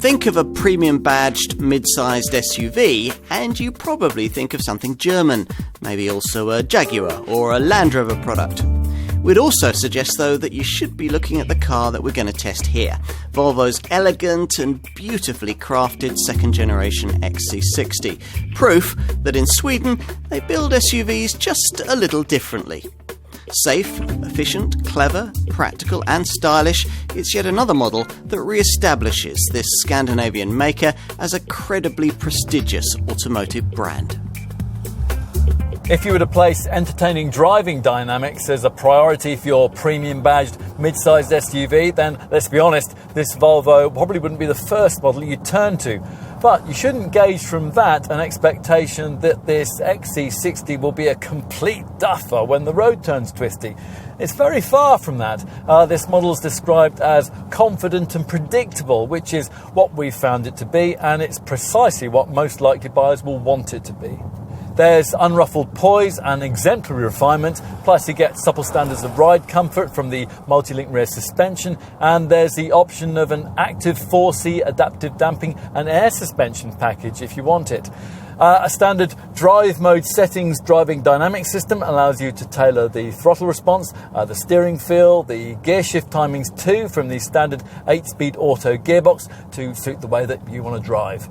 Think of a premium badged mid-sized SUV and you probably think of something German, maybe also a Jaguar or a Land Rover product. We'd also suggest though that you should be looking at the car that we're going to test here, Volvo's elegant and beautifully crafted second generation XC60, proof that in Sweden they build SUVs just a little differently. Safe, efficient, clever, practical and stylish, it's yet another model that re-establishes this Scandinavian maker as a credibly prestigious automotive brand. If you were to place entertaining driving dynamics as a priority for your premium badged mid-sized SUV, then let's be honest, this Volvo probably wouldn't be the first model you'd turn to. But you shouldn't gauge from that an expectation that this XC60 will be a complete duffer when the road turns twisty. It's very far from that. This model is described as confident and predictable, which is what we found it to be, and it's precisely what most likely buyers will want it to be. There's unruffled poise and exemplary refinement, plus you get supple standards of ride comfort from the multi-link rear suspension, and there's the option of an active 4C adaptive damping and air suspension package if you want it. A standard drive mode settings driving dynamic system allows you to tailor the throttle response, the steering feel, the gear shift timings too, from the standard 8-speed auto gearbox to suit the way that you want to drive.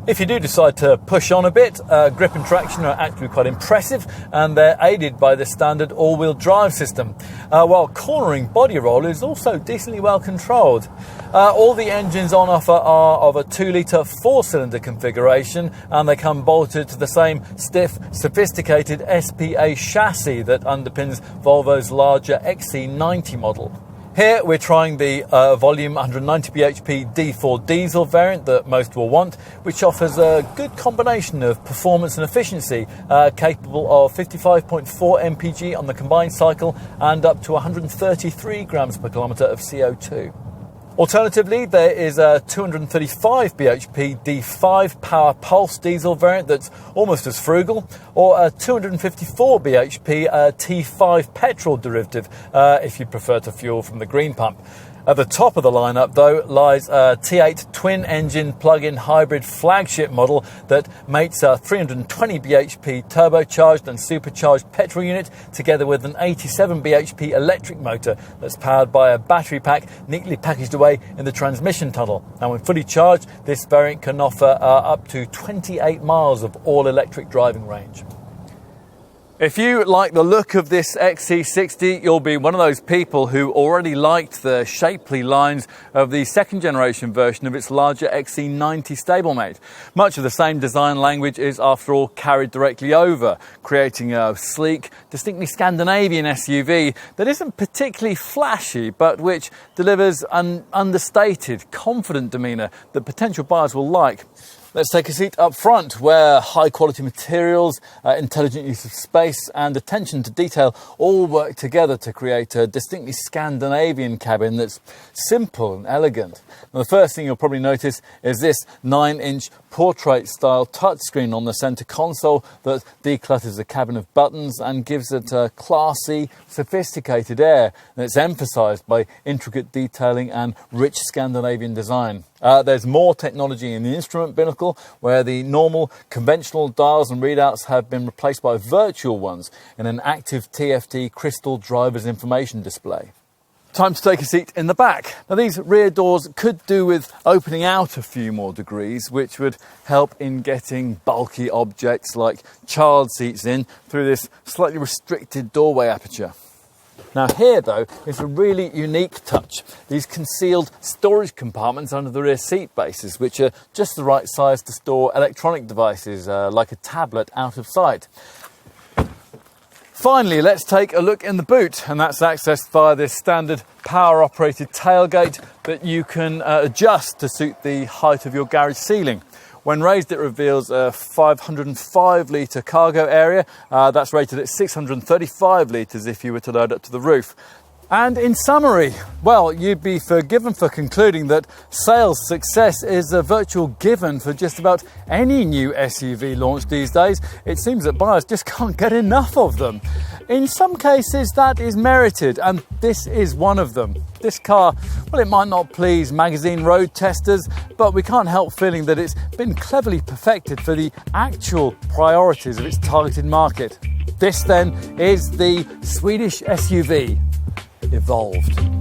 If you do decide to push on a bit, grip and traction are actually quite impressive, and they're aided by the standard all-wheel drive system, while cornering body roll is also decently well controlled. All the engines on offer are of a 2-litre 4-cylinder configuration, and they come bolted to the same stiff, sophisticated SPA chassis that underpins Volvo's larger XC90 model. Here we're trying the volume 190 bhp D4 diesel variant that most will want, which offers a good combination of performance and efficiency, capable of 55.4 mpg on the combined cycle and up to 133 grams per kilometre of CO2. Alternatively, there is a 235 bhp D5 power pulse diesel variant that's almost as frugal, or a 254 bhp T5 petrol derivative if you prefer to fuel from the green pump. At the top of the lineup, though, lies a T8 twin-engine plug-in hybrid flagship model that mates a 320 bhp turbocharged and supercharged petrol unit together with an 87 bhp electric motor that's powered by a battery pack neatly packaged away in the transmission tunnel. And when fully charged, this variant can offer up to 28 miles of all-electric driving range. If you like the look of this XC60, you'll be one of those people who already liked the shapely lines of the second generation version of its larger XC90 stablemate. Much of the same design language is, after all, carried directly over, creating a sleek, distinctly Scandinavian SUV that isn't particularly flashy, but which delivers an understated, confident demeanour that potential buyers will like. Let's take a seat up front, where high-quality materials, intelligent use of space and attention to detail all work together to create a distinctly Scandinavian cabin that's simple and elegant. Now, the first thing you'll probably notice is this 9-inch portrait-style touchscreen on the centre console that declutters the cabin of buttons and gives it a classy, sophisticated air. And it's emphasised by intricate detailing and rich Scandinavian design. There's more technology in the instrument binnacle, where the normal conventional dials and readouts have been replaced by virtual ones in an active TFT crystal driver's information display. Time to take a seat in the back. Now, these rear doors could do with opening out a few more degrees, which would help in getting bulky objects like child seats in through this slightly restricted doorway aperture. Now here, though, is a really unique touch. These concealed storage compartments under the rear seat bases, which are just the right size to store electronic devices like a tablet out of sight. Finally, let's take a look in the boot, and that's accessed via this standard power-operated tailgate that you can adjust to suit the height of your garage ceiling. When raised, it reveals a 505-litre cargo area. That's rated at 635 litres if you were to load up to the roof. And in summary, well, you'd be forgiven for concluding that sales success is a virtual given for just about any new SUV launch these days. It seems that buyers just can't get enough of them. In some cases, that is merited, and this is one of them. This car, well, it might not please magazine road testers, but we can't help feeling that it's been cleverly perfected for the actual priorities of its targeted market. This then is the Swedish SUV evolved.